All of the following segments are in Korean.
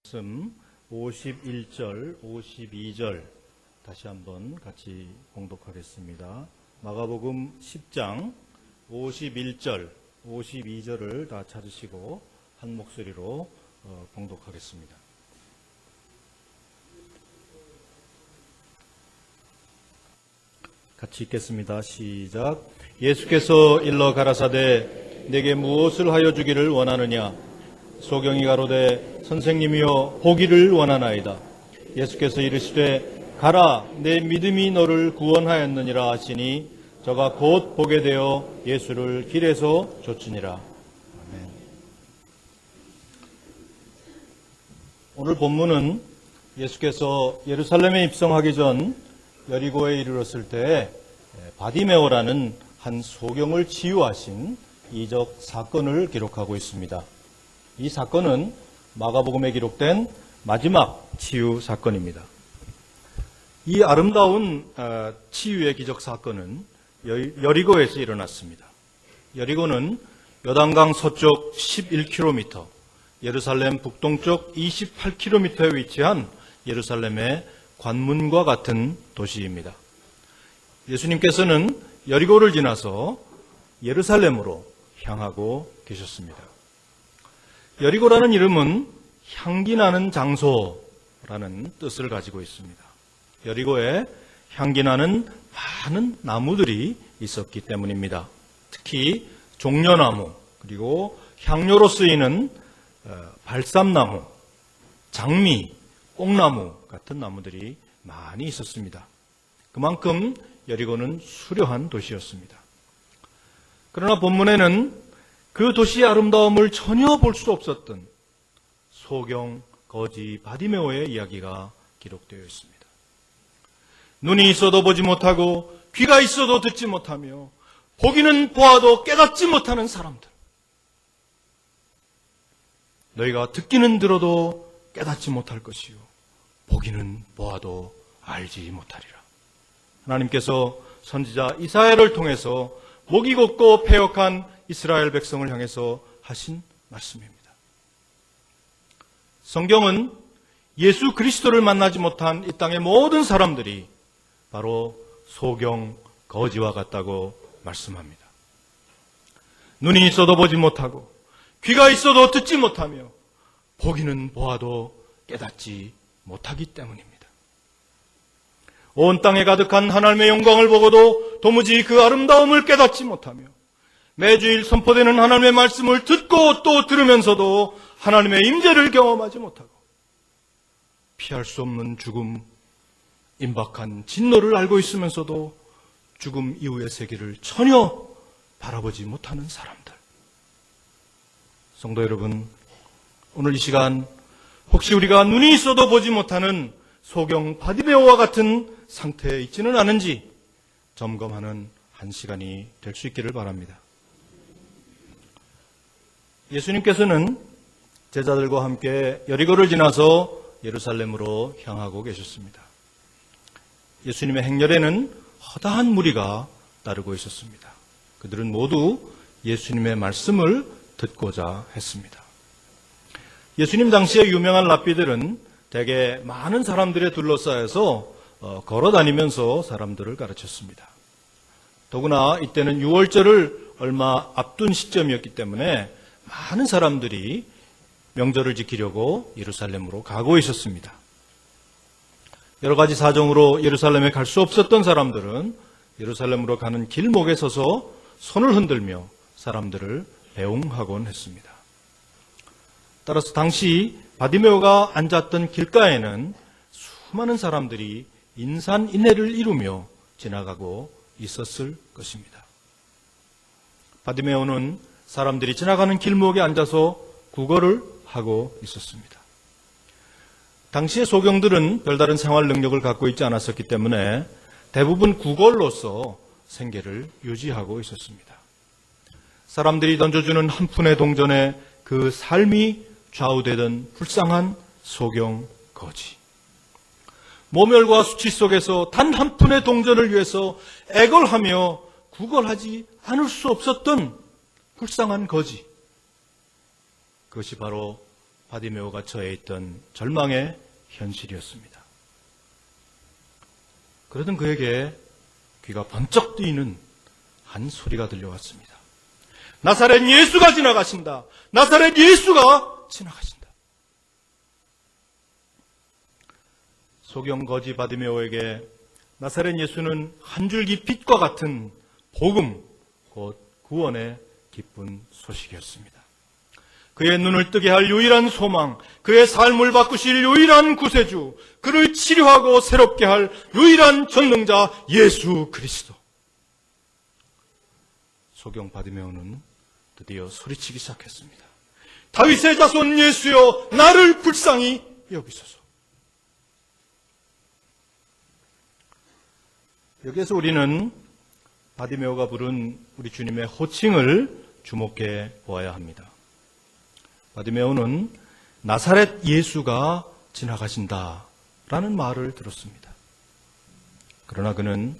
말씀 51절, 52절 다시 한번 같이 봉독하겠습니다. 마가복음 10장 51절, 52절을 다 찾으시고 한 목소리로 봉독하겠습니다. 같이 읽겠습니다. 시작. 예수께서 일러 가라사대 내게 무엇을 하여 주기를 원하느냐? 소경이 가로되 선생님이여 보기를 원하나이다. 예수께서 이르시되 가라 내 믿음이 너를 구원하였느니라 하시니 저가 곧 보게 되어 예수를 길에서 쫓으니라. 아멘. 오늘 본문은 예수께서 예루살렘에 입성하기 전 여리고에 이르렀을 때 바디메오라는 한 소경을 치유하신 이적 사건을 기록하고 있습니다. 이 사건은 마가복음에 기록된 마지막 치유 사건입니다. 이 아름다운 치유의 기적 사건은 여리고에서 일어났습니다. 여리고는 요단강 서쪽 11km, 예루살렘 북동쪽 28km에 위치한 예루살렘의 관문과 같은 도시입니다. 예수님께서는 여리고를 지나서 예루살렘으로 향하고 계셨습니다. 여리고라는 이름은 향기 나는 장소라는 뜻을 가지고 있습니다. 여리고에 향기 나는 많은 나무들이 있었기 때문입니다. 특히 종려나무, 그리고 향료로 쓰이는 발삼나무, 장미, 꽁나무 같은 나무들이 많이 있었습니다. 그만큼 여리고는 수려한 도시였습니다. 그러나 본문에는 그 도시의 아름다움을 전혀 볼 수 없었던 소경, 거지, 바디메오의 이야기가 기록되어 있습니다. 눈이 있어도 보지 못하고 귀가 있어도 듣지 못하며 보기는 보아도 깨닫지 못하는 사람들. 너희가 듣기는 들어도 깨닫지 못할 것이요 보기는 보아도 알지 못하리라. 하나님께서 선지자 이사야를 통해서 목이 곧고 패역한 이스라엘 백성을 향해서 하신 말씀입니다. 성경은 예수 그리스도를 만나지 못한 이 땅의 모든 사람들이 바로 소경, 거지와 같다고 말씀합니다. 눈이 있어도 보지 못하고 귀가 있어도 듣지 못하며 보기는 보아도 깨닫지 못하기 때문입니다. 온 땅에 가득한 하나님의 영광을 보고도 도무지 그 아름다움을 깨닫지 못하며 매주일 선포되는 하나님의 말씀을 듣고 또 들으면서도 하나님의 임재를 경험하지 못하고 피할 수 없는 죽음, 임박한 진노를 알고 있으면서도 죽음 이후의 세계를 전혀 바라보지 못하는 사람들. 성도 여러분, 오늘 이 시간 혹시 우리가 눈이 있어도 보지 못하는 소경 바디메오와 같은 상태에 있지는 않은지 점검하는 한 시간이 될 수 있기를 바랍니다. 예수님께서는 제자들과 함께 여리고를 지나서 예루살렘으로 향하고 계셨습니다. 예수님의 행렬에는 허다한 무리가 따르고 있었습니다. 그들은 모두 예수님의 말씀을 듣고자 했습니다. 예수님 당시의 유명한 랍비들은 대개 많은 사람들에 둘러싸여서 걸어다니면서 사람들을 가르쳤습니다. 더구나 이때는 유월절을 얼마 앞둔 시점이었기 때문에 많은 사람들이 명절을 지키려고 예루살렘으로 가고 있었습니다. 여러 가지 사정으로 예루살렘에 갈 수 없었던 사람들은 예루살렘으로 가는 길목에 서서 손을 흔들며 사람들을 배웅하곤 했습니다. 따라서 당시 바디메오가 앉았던 길가에는 수많은 사람들이 인산인해를 이루며 지나가고 있었을 것입니다. 바디메오는 사람들이 지나가는 길목에 앉아서 구걸을 하고 있었습니다. 당시의 소경들은 별다른 생활 능력을 갖고 있지 않았었기 때문에 대부분 구걸로서 생계를 유지하고 있었습니다. 사람들이 던져주는 한 푼의 동전에 그 삶이 좌우되던 불쌍한 소경 거지. 모멸과 수치 속에서 단 한 푼의 동전을 위해서 애걸하며 구걸하지 않을 수 없었던 불쌍한 거지. 그것이 바로 바디메오가 처해 있던 절망의 현실이었습니다. 그러던 그에게 귀가 번쩍 뜨이는 한 소리가 들려왔습니다. 나사렛 예수가 지나가신다. 나사렛 예수가 지나가신다. 소경 거지 바디메오에게 나사렛 예수는 한 줄기 빛과 같은 복음, 곧 구원의 기쁜 소식이었습니다. 그의 눈을 뜨게 할 유일한 소망, 그의 삶을 바꾸실 유일한 구세주, 그를 치료하고 새롭게 할 유일한 전능자 예수 그리스도. 소경 바디메오는 드디어 소리치기 시작했습니다. 다윗의 자손 예수여, 나를 불쌍히 여기소서. 여기에서 우리는 바디메오가 부른 우리 주님의 호칭을 주목해 보아야 합니다. 바디메오는 나사렛 예수가 지나가신다라는 말을 들었습니다. 그러나 그는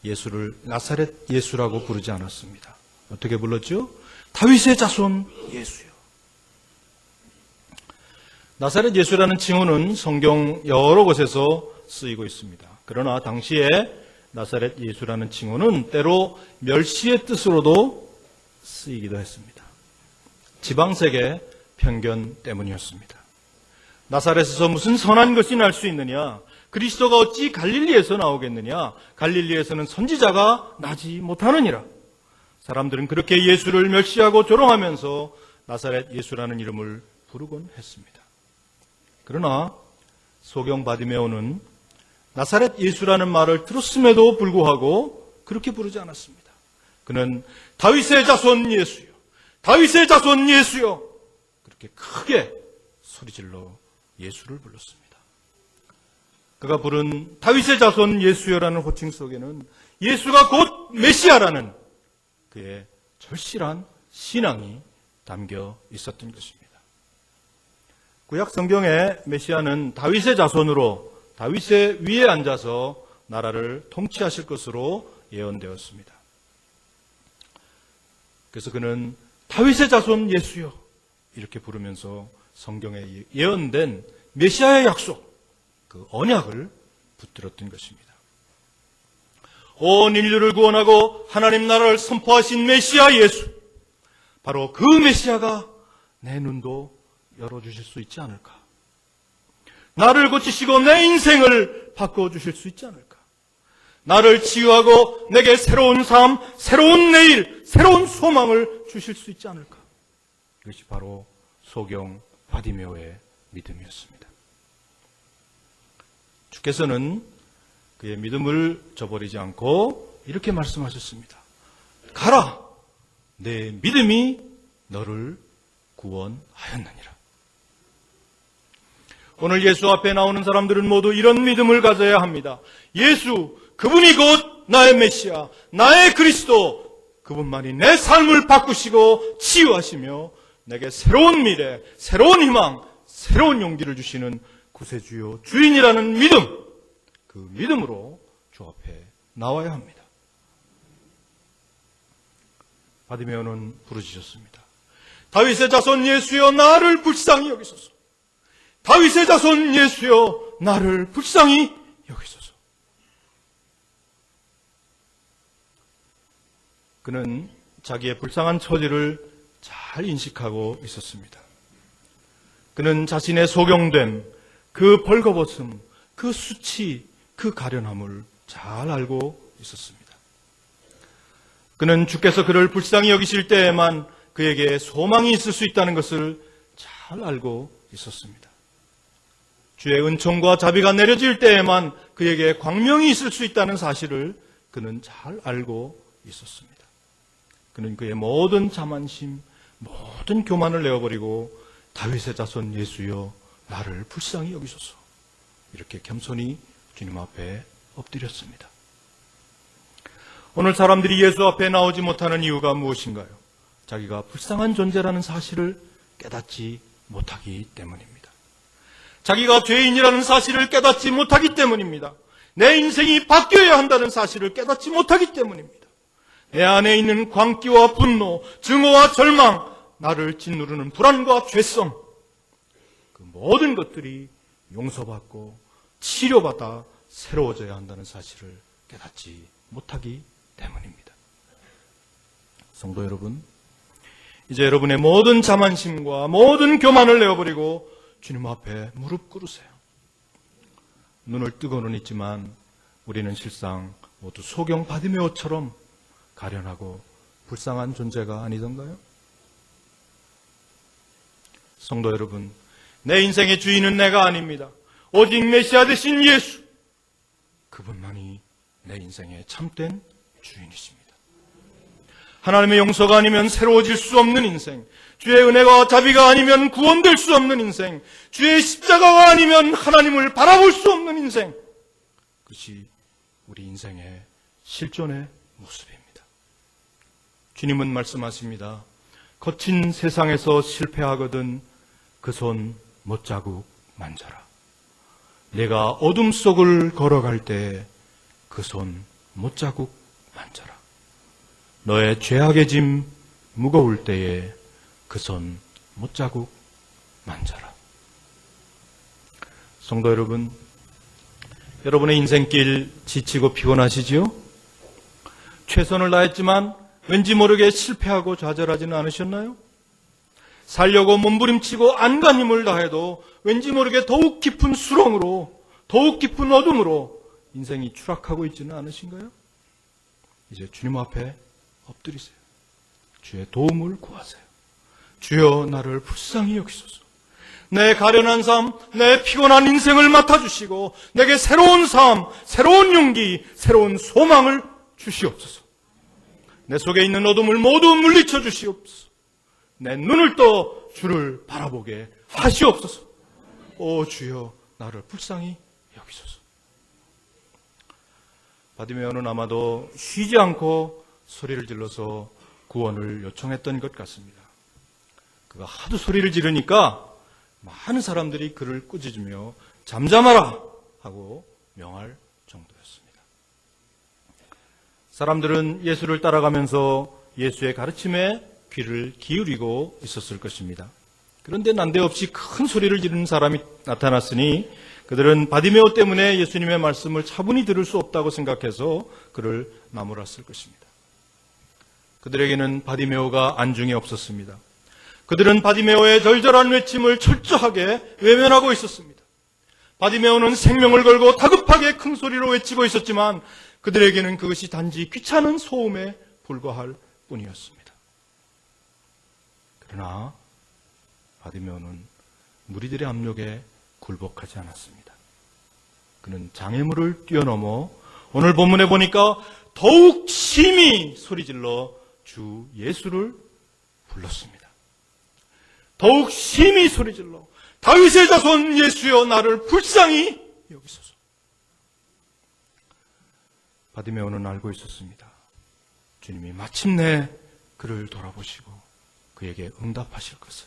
예수를 나사렛 예수라고 부르지 않았습니다. 어떻게 불렀죠? 다윗의 자손 예수요. 나사렛 예수라는 칭호는 성경 여러 곳에서 쓰이고 있습니다. 그러나 당시에 나사렛 예수라는 칭호는 때로 멸시의 뜻으로도 쓰이기도 했습니다. 지방색의 편견 때문이었습니다. 나사렛에서 무슨 선한 것이 날 수 있느냐? 그리스도가 어찌 갈릴리에서 나오겠느냐? 갈릴리에서는 선지자가 나지 못하느니라. 사람들은 그렇게 예수를 멸시하고 조롱하면서 나사렛 예수라는 이름을 부르곤 했습니다. 그러나 소경 바디메오는 나사렛 예수라는 말을 들었음에도 불구하고 그렇게 부르지 않았습니다. 그는 다윗의 자손 예수요, 다윗의 자손 예수요, 그렇게 크게 소리질러 예수를 불렀습니다. 그가 부른 다윗의 자손 예수여라는 호칭 속에는 예수가 곧 메시아라는 그의 절실한 신앙이 담겨 있었던 것입니다. 구약 성경의 메시아는 다윗의 자손으로 다윗의 위에 앉아서 나라를 통치하실 것으로 예언되었습니다. 그래서 그는 다윗의 자손 예수여 이렇게 부르면서 성경에 예언된 메시아의 약속, 그 언약을 붙들었던 것입니다. 온 인류를 구원하고 하나님 나라를 선포하신 메시아 예수, 바로 그 메시아가 내 눈도 열어주실 수 있지 않을까? 나를 고치시고 내 인생을 바꿔주실 수 있지 않을까? 나를 치유하고 내게 새로운 삶, 새로운 내일, 새로운 소망을 주실 수 있지 않을까? 이것이 바로 소경 바디메오의 믿음이었습니다. 주께서는 그의 믿음을 저버리지 않고 이렇게 말씀하셨습니다. 가라! 내 믿음이 너를 구원하였느니라. 오늘 예수 앞에 나오는 사람들은 모두 이런 믿음을 가져야 합니다. 예수, 그분이 곧 나의 메시아, 나의 그리스도, 그분만이 내 삶을 바꾸시고 치유하시며 내게 새로운 미래, 새로운 희망, 새로운 용기를 주시는 구세주요 주인이라는 믿음, 그 믿음으로 주 앞에 나와야 합니다. 바디메오는 부르짖었습니다. 다윗의 자손 예수여, 나를 불쌍히 여기소서. 다윗의 자손 예수여, 나를 불쌍히 여기소서. 그는 자기의 불쌍한 처지를 잘 인식하고 있었습니다. 그는 자신의 소경됨, 그 벌거벗음, 그 수치, 그 가련함을 잘 알고 있었습니다. 그는 주께서 그를 불쌍히 여기실 때에만 그에게 소망이 있을 수 있다는 것을 잘 알고 있었습니다. 주의 은총과 자비가 내려질 때에만 그에게 광명이 있을 수 있다는 사실을 그는 잘 알고 있었습니다. 그는 그의 모든 자만심, 모든 교만을 내어버리고 다윗의 자손 예수여, 나를 불쌍히 여기소서, 이렇게 겸손히 주님 앞에 엎드렸습니다. 오늘 사람들이 예수 앞에 나오지 못하는 이유가 무엇인가요? 자기가 불쌍한 존재라는 사실을 깨닫지 못하기 때문입니다. 자기가 죄인이라는 사실을 깨닫지 못하기 때문입니다. 내 인생이 바뀌어야 한다는 사실을 깨닫지 못하기 때문입니다. 내 안에 있는 광기와 분노, 증오와 절망, 나를 짓누르는 불안과 죄성, 그 모든 것들이 용서받고 치료받아 새로워져야 한다는 사실을 깨닫지 못하기 때문입니다. 성도 여러분, 이제 여러분의 모든 자만심과 모든 교만을 내어버리고 주님 앞에 무릎 꿇으세요. 눈을 뜨고는 있지만 우리는 실상 모두 소경 바디메오처럼 가련하고 불쌍한 존재가 아니던가요? 성도 여러분, 내 인생의 주인은 내가 아닙니다. 오직 메시아 되신 예수, 그분만이 내 인생의 참된 주인이십니다. 하나님의 용서가 아니면 새로워질 수 없는 인생, 주의 은혜가 자비가 아니면 구원될 수 없는 인생, 주의 십자가가 아니면 하나님을 바라볼 수 없는 인생, 그것이 우리 인생의 실존의 모습입니다. 주님은 말씀하십니다. 거친 세상에서 실패하거든 그 손 못자국 만져라. 내가 어둠 속을 걸어갈 때 그 손 못자국 만져라. 너의 죄악의 짐 무거울 때에 그 손 못자국 만져라. 성도 여러분, 여러분의 인생길 지치고 피곤하시지요? 최선을 다했지만 왠지 모르게 실패하고 좌절하지는 않으셨나요? 살려고 몸부림치고 안간힘을 다해도 왠지 모르게 더욱 깊은 수렁으로, 더욱 깊은 어둠으로 인생이 추락하고 있지는 않으신가요? 이제 주님 앞에 엎드리세요. 주의 도움을 구하세요. 주여, 나를 불쌍히 여기소서. 내 가련한 삶, 내 피곤한 인생을 맡아주시고 내게 새로운 삶, 새로운 용기, 새로운 소망을 주시옵소서. 내 속에 있는 어둠을 모두 물리쳐 주시옵소서. 내 눈을 떠 주를 바라보게 하시옵소서. 오 주여, 나를 불쌍히 여기소서. 바디메오는 아마도 쉬지 않고 소리를 질러서 구원을 요청했던 것 같습니다. 그가 하도 소리를 지르니까 많은 사람들이 그를 꾸짖으며 잠잠하라 하고 명할 정도였습니다. 사람들은 예수를 따라가면서 예수의 가르침에 귀를 기울이고 있었을 것입니다. 그런데 난데없이 큰 소리를 지르는 사람이 나타났으니 그들은 바디메오 때문에 예수님의 말씀을 차분히 들을 수 없다고 생각해서 그를 나무랐을 것입니다. 그들에게는 바디메오가 안중에 없었습니다. 그들은 바디메오의 절절한 외침을 철저하게 외면하고 있었습니다. 바디메오는 생명을 걸고 다급하게 큰 소리로 외치고 있었지만 그들에게는 그것이 단지 귀찮은 소음에 불과할 뿐이었습니다. 그러나 바디메오는 무리들의 압력에 굴복하지 않았습니다. 그는 장애물을 뛰어넘어 오늘 본문에 보니까 더욱 심히 소리질러 주 예수를 불렀습니다. 더욱 심히 소리질러 다윗의 자손 예수여, 나를 불쌍히 여기소서. 바디메오는 알고 있었습니다. 주님이 마침내 그를 돌아보시고 그에게 응답하실 것을.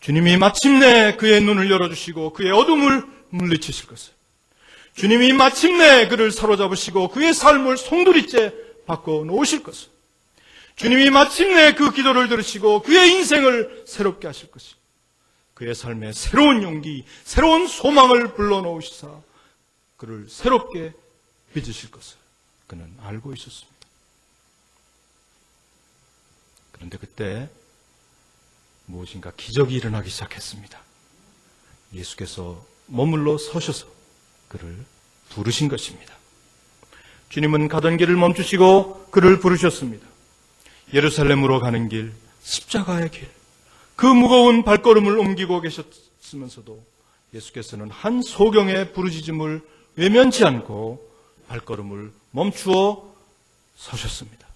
주님이 마침내 그의 눈을 열어주시고 그의 어둠을 물리치실 것을. 주님이 마침내 그를 사로잡으시고 그의 삶을 송두리째 바꿔놓으실 것을. 주님이 마침내 그 기도를 들으시고 그의 인생을 새롭게 하실 것을. 그의 삶에 새로운 용기, 새로운 소망을 불러넣으시사 그를 새롭게 빚으실 것을 그는 알고 있었습니다. 그런데 그때 무엇인가 기적이 일어나기 시작했습니다. 예수께서 머물러 서셔서 그를 부르신 것입니다. 주님은 가던 길을 멈추시고 그를 부르셨습니다. 예루살렘으로 가는 길, 십자가의 길, 그 무거운 발걸음을 옮기고 계셨으면서도 예수께서는 한 소경의 부르짖음을 외면치 않고 발걸음을 멈추어 서셨습니다.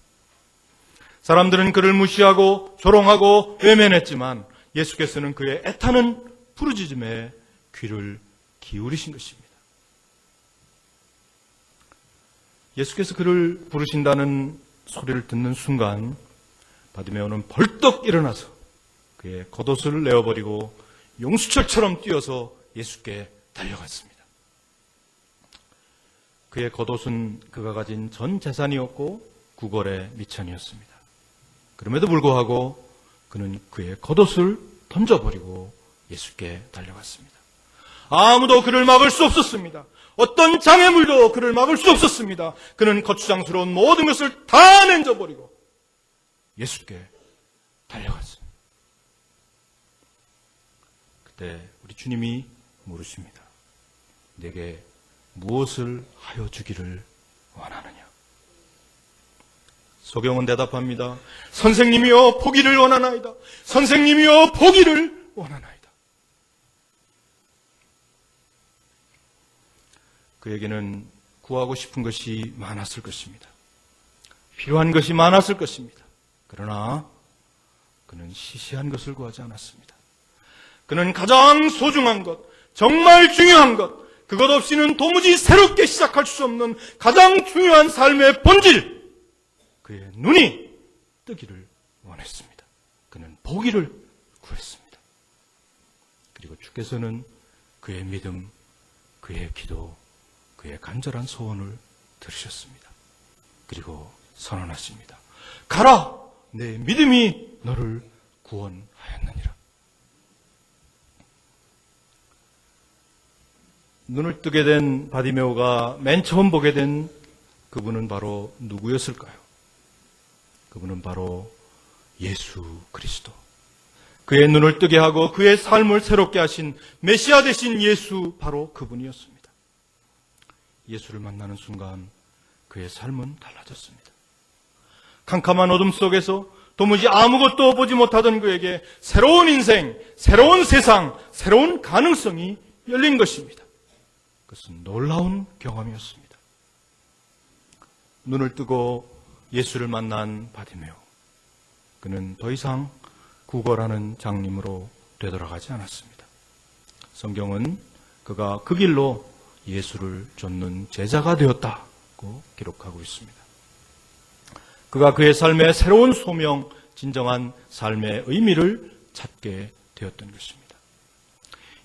사람들은 그를 무시하고 조롱하고 외면했지만 예수께서는 그의 애타는 부르짖음에 귀를 기울이신 것입니다. 예수께서 그를 부르신다는 소리를 듣는 순간 바디메오는 벌떡 일어나서 그의 겉옷을 내어버리고 용수철처럼 뛰어서 예수께 달려갔습니다. 그의 겉옷은 그가 가진 전 재산이었고 구걸의 미천이었습니다. 그럼에도 불구하고 그는 그의 겉옷을 던져버리고 예수께 달려갔습니다. 아무도 그를 막을 수 없었습니다. 어떤 장애물도 그를 막을 수 없었습니다. 그는 거추장스러운 모든 것을 다 내던져버리고 예수께 달려갔습니다. 그때 우리 주님이 물으십니다. 내게 무엇을 하여 주기를 원하느냐? 소경은 대답합니다. 선생님이여, 보기를 원하나이다. 선생님이여, 보기를 원하나이다. 그에게는 구하고 싶은 것이 많았을 것입니다. 필요한 것이 많았을 것입니다. 그러나 그는 시시한 것을 구하지 않았습니다. 그는 가장 소중한 것, 정말 중요한 것, 그것 없이는 도무지 새롭게 시작할 수 없는 가장 중요한 삶의 본질, 그의 눈이 뜨기를 원했습니다. 그는 보기를 구했습니다. 그리고 주께서는 그의 믿음, 그의 기도, 그의 간절한 소원을 들으셨습니다. 그리고 선언하십니다. 가라! 내 믿음이 너를 구원하였느니라. 눈을 뜨게 된 바디메오가 맨 처음 보게 된 그분은 바로 누구였을까요? 그분은 바로 예수 그리스도. 그의 눈을 뜨게 하고 그의 삶을 새롭게 하신 메시아 되신 예수, 바로 그분이었습니다. 예수를 만나는 순간 그의 삶은 달라졌습니다. 캄캄한 어둠 속에서 도무지 아무것도 보지 못하던 그에게 새로운 인생, 새로운 세상, 새로운 가능성이 열린 것입니다. 그것은 놀라운 경험이었습니다. 눈을 뜨고 예수를 만난 바디메오. 그는 더 이상 구걸하는 장님으로 되돌아가지 않았습니다. 성경은 그가 그 길로 예수를 쫓는 제자가 되었다고 기록하고 있습니다. 그가 그의 삶의 새로운 소명, 진정한 삶의 의미를 찾게 되었던 것입니다.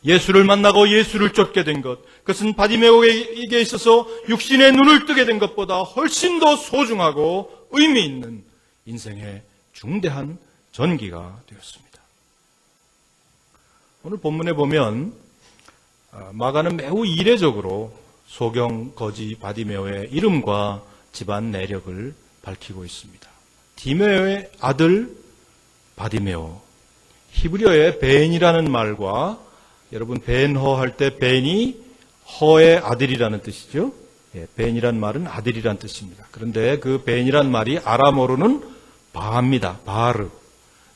예수를 만나고 예수를 쫓게 된 것, 그것은 바디메오에게 있어서 육신의 눈을 뜨게 된 것보다 훨씬 더 소중하고 의미 있는 인생의 중대한 전기가 되었습니다. 오늘 본문에 보면 마가는 매우 이례적으로 소경 거지 바디메오의 이름과 집안 내력을 밝히고 있습니다. 디메오의 아들 바디메오, 히브리어의 벤이라는 말과, 여러분 벤허 할 때 벤이 허의 아들이라는 뜻이죠. 벤이란 말은 아들이란 뜻입니다. 그런데 그 벤이란 말이 아람어로는 바입니다. 바르.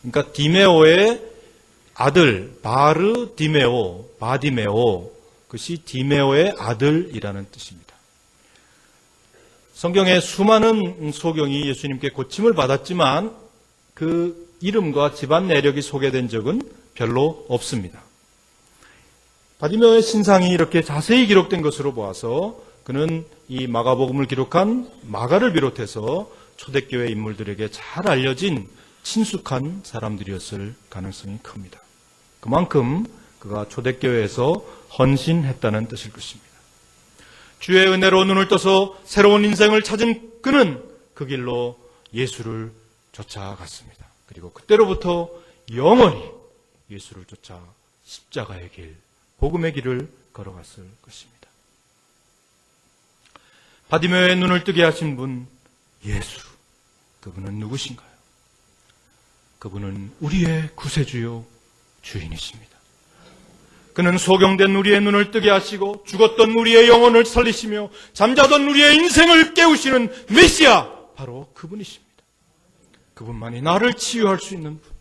그러니까 디메오의 아들, 바르 디메오, 바디메오, 그것이 디메오의 아들이라는 뜻입니다. 성경에 수많은 소경이 예수님께 고침을 받았지만 그 이름과 집안 내력이 소개된 적은 별로 없습니다. 바디메오의 신상이 이렇게 자세히 기록된 것으로 보아서 그는 이 마가복음을 기록한 마가를 비롯해서 초대교회 인물들에게 잘 알려진 친숙한 사람들이었을 가능성이 큽니다. 그만큼 그가 초대교회에서 헌신했다는 뜻일 것입니다. 주의 은혜로 눈을 떠서 새로운 인생을 찾은 그는 그 길로 예수를 쫓아갔습니다. 그리고 그때로부터 영원히 예수를 쫓아 십자가의 길, 복음의 길을 걸어갔을 것입니다. 바디메오의 눈을 뜨게 하신 분, 예수. 그분은 누구신가요? 그분은 우리의 구세주요 주인이십니다. 그는 소경된 우리의 눈을 뜨게 하시고 죽었던 우리의 영혼을 살리시며 잠자던 우리의 인생을 깨우시는 메시아, 바로 그분이십니다. 그분만이 나를 치유할 수 있는 분,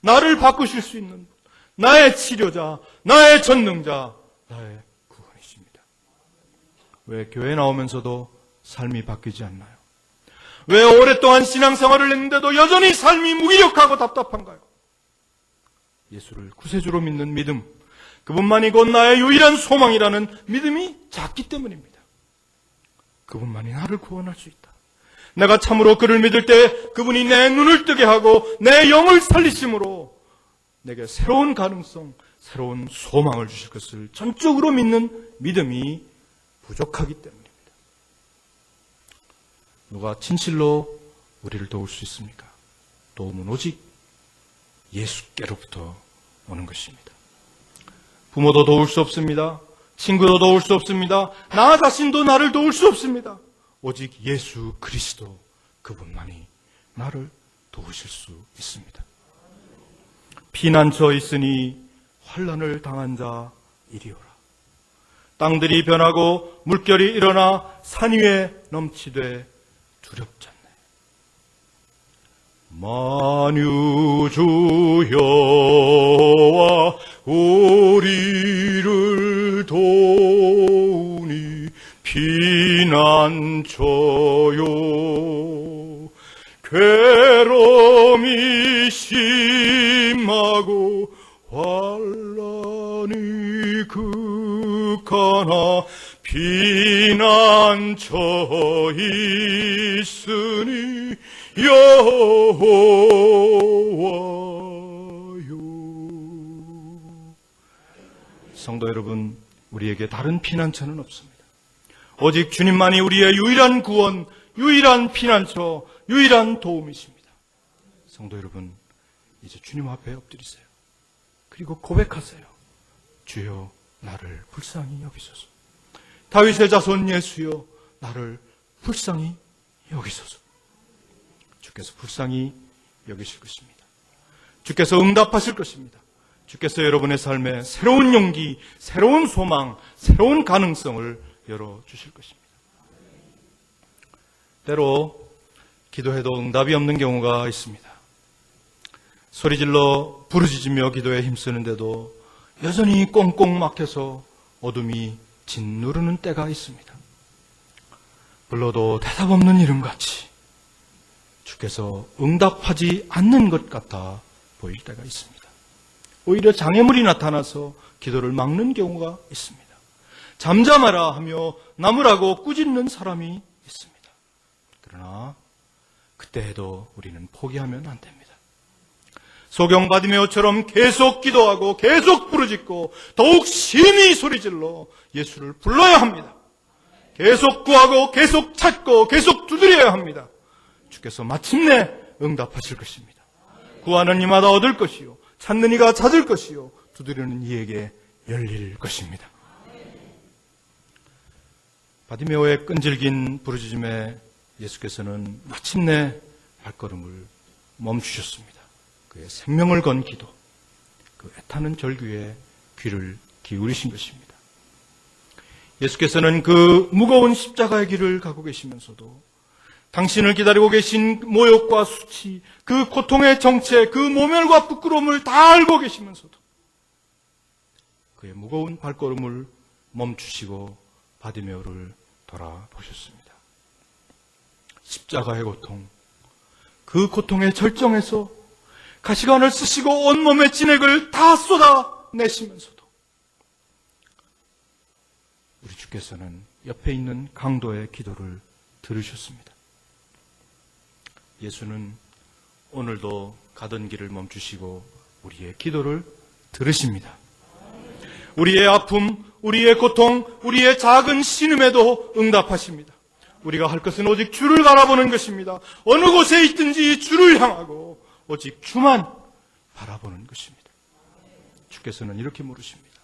나를 바꾸실 수 있는 분, 나의 치료자, 나의 전능자, 나의 구원이십니다. 왜 교회 나오면서도 삶이 바뀌지 않나요? 왜 오랫동안 신앙생활을 했는데도 여전히 삶이 무기력하고 답답한가요? 예수를 구세주로 믿는 믿음, 그분만이 곧 나의 유일한 소망이라는 믿음이 작기 때문입니다. 그분만이 나를 구원할 수 있다. 내가 참으로 그를 믿을 때 그분이 내 눈을 뜨게 하고 내 영을 살리심으로 내게 새로운 가능성, 새로운 소망을 주실 것을 전적으로 믿는 믿음이 부족하기 때문입니다. 누가 진실로 우리를 도울 수 있습니까? 도움은 오직 예수께로부터 오는 것입니다. 부모도 도울 수 없습니다. 친구도 도울 수 없습니다. 나 자신도 나를 도울 수 없습니다. 오직 예수 그리스도 그분만이 나를 도우실 수 있습니다. 피난처 있으니 환난을 당한 자 이리오라. 땅들이 변하고 물결이 일어나 산 위에 넘치되 두렵지 않네. 만유주 여호와 우리를 도우니 피난처요. 괴로움이 심하고 환난이 극하나 피난처 있으니 여호와요. 성도 여러분, 우리에게 다른 피난처는 없습니다. 오직 주님만이 우리의 유일한 구원, 유일한 피난처, 유일한 도움이십니다. 성도 여러분, 이제 주님 앞에 엎드리세요. 그리고 고백하세요. 주여, 나를 불쌍히 여기소서. 다윗의 자손 예수여, 나를 불쌍히 여기소서. 주께서 불쌍히 여기실 것입니다. 주께서 응답하실 것입니다. 주께서 여러분의 삶에 새로운 용기, 새로운 소망, 새로운 가능성을 열어주실 것입니다. 때로 기도해도 응답이 없는 경우가 있습니다. 소리질러 부르짖으며 기도에 힘쓰는데도 여전히 꽁꽁 막혀서 어둠이 짓누르는 때가 있습니다. 불러도 대답 없는 이름같이 주께서 응답하지 않는 것 같아 보일 때가 있습니다. 오히려 장애물이 나타나서 기도를 막는 경우가 있습니다. 잠잠하라 하며 나무라고 꾸짖는 사람이 있습니다. 그러나 그때에도 우리는 포기하면 안 됩니다. 소경 바디메오처럼 계속 기도하고 계속 부르짖고 더욱 심히 소리질러 예수를 불러야 합니다. 계속 구하고 계속 찾고 계속 두드려야 합니다. 주께서 마침내 응답하실 것입니다. 구하는 이마다 얻을 것이요, 찾는 이가 찾을 것이요, 두드리는 이에게 열릴 것입니다. 바디메오의 끈질긴 부르짖음에 예수께서는 마침내 발걸음을 멈추셨습니다. 그의 생명을 건 기도, 그 애타는 절규에 귀를 기울이신 것입니다. 예수께서는 그 무거운 십자가의 길을 가고 계시면서도 당신을 기다리고 계신 모욕과 수치, 그 고통의 정체, 그 모멸과 부끄러움을 다 알고 계시면서도 그의 무거운 발걸음을 멈추시고 바디메오를 돌아보셨습니다. 십자가의 고통, 그 고통의 절정에서 가시관을 쓰시고 온몸의 진액을 다 쏟아내시면서도 우리 주께서는 옆에 있는 강도의 기도를 들으셨습니다. 예수는 오늘도 가던 길을 멈추시고 우리의 기도를 들으십니다. 우리의 아픔, 우리의 고통, 우리의 작은 신음에도 응답하십니다. 우리가 할 것은 오직 주를 바라보는 것입니다. 어느 곳에 있든지 주를 향하고 오직 주만 바라보는 것입니다. 주께서는 이렇게 물으십니다.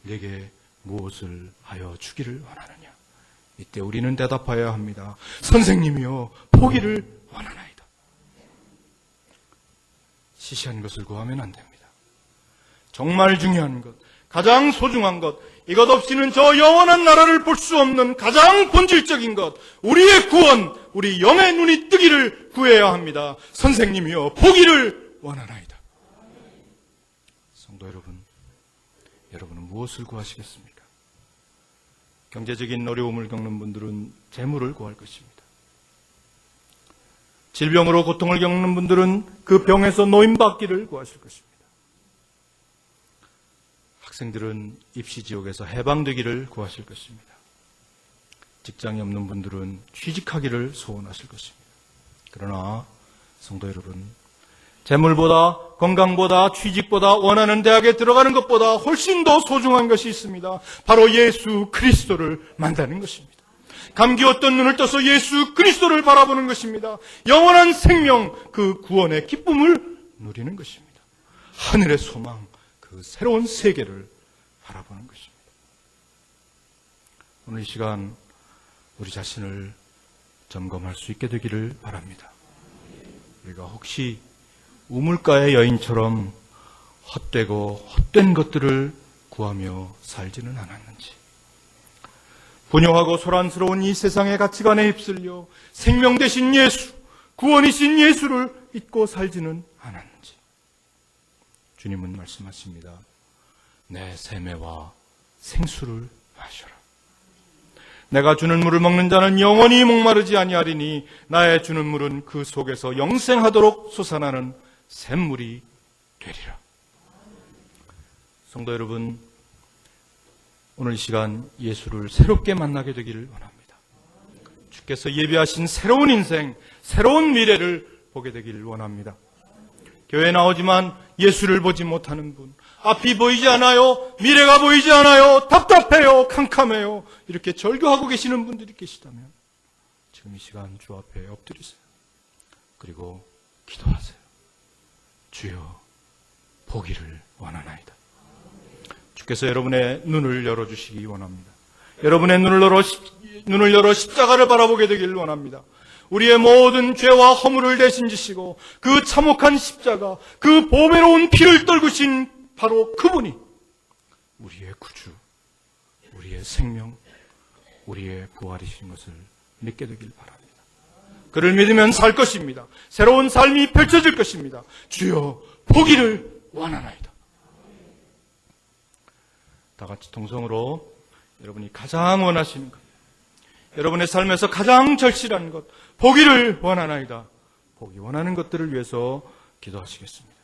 내게 무엇을 하여 주기를 원하느냐? 이때 우리는 대답하여야 합니다. 선생님이여, 포기를 원하나이다. 시시한 것을 구하면 안 됩니다. 정말 중요한 것, 가장 소중한 것, 이것 없이는 저 영원한 나라를 볼 수 없는 가장 본질적인 것, 우리의 구원, 우리 영의 눈이 뜨기를 구해야 합니다. 선생님이여, 포기를 원하나이다. 성도 여러분, 여러분은 무엇을 구하시겠습니까? 경제적인 어려움을 겪는 분들은 재물을 구할 것입니다. 질병으로 고통을 겪는 분들은 그 병에서 노임받기를 구하실 것입니다. 학생들은 입시지옥에서 해방되기를 구하실 것입니다. 직장이 없는 분들은 취직하기를 소원하실 것입니다. 그러나 성도 여러분, 재물보다, 건강보다, 취직보다, 원하는 대학에 들어가는 것보다 훨씬 더 소중한 것이 있습니다. 바로 예수 그리스도를 만나는 것입니다. 감기었던 눈을 떠서 예수 그리스도를 바라보는 것입니다. 영원한 생명, 그 구원의 기쁨을 누리는 것입니다. 하늘의 소망, 그 새로운 세계를 바라보는 것입니다. 오늘 이 시간 우리 자신을 점검할 수 있게 되기를 바랍니다. 우리가 혹시 우물가의 여인처럼 헛되고 헛된 것들을 구하며 살지는 않았는지, 분요하고 소란스러운 이 세상의 가치관에 휩쓸려 생명 되신 예수, 구원이신 예수를 잊고 살지는 않았는지. 주님은 말씀하십니다. 내 세매와 생수를 마셔라. 내가 주는 물을 먹는 자는 영원히 목마르지 아니하리니 나의 주는 물은 그 속에서 영생하도록 솟아나는 샘물이 되리라. 성도 여러분, 오늘 이 시간 예수를 새롭게 만나게 되기를 원합니다. 주께서 예비하신 새로운 인생, 새로운 미래를 보게 되기를 원합니다. 교회에 나오지만 예수를 보지 못하는 분, 앞이 보이지 않아요, 미래가 보이지 않아요, 답답해요, 캄캄해요, 이렇게 절교하고 계시는 분들이 계시다면 지금 이 시간 주 앞에 엎드리세요. 그리고 기도하세요. 주여, 보기를 원하나이다. 주께서 여러분의 눈을 열어주시기 원합니다. 여러분의 눈을 열어 십자가를 바라보게 되기를 원합니다. 우리의 모든 죄와 허물을 대신 지시고 그 참혹한 십자가, 그 보배로운 피를 떨구신 바로 그분이 우리의 구주, 우리의 생명, 우리의 부활이신 것을 믿게 되길 바랍니다. 그를 믿으면 살 것입니다. 새로운 삶이 펼쳐질 것입니다. 주여, 보기를 원하나이다. 다 같이 통성으로 여러분이 가장 원하시는 것, 여러분의 삶에서 가장 절실한 것, 보기를 원하나이다. 보기 원하는 것들을 위해서 기도하시겠습니다.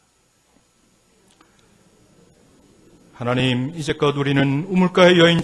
하나님, 이제껏 우리는 우물가의 여인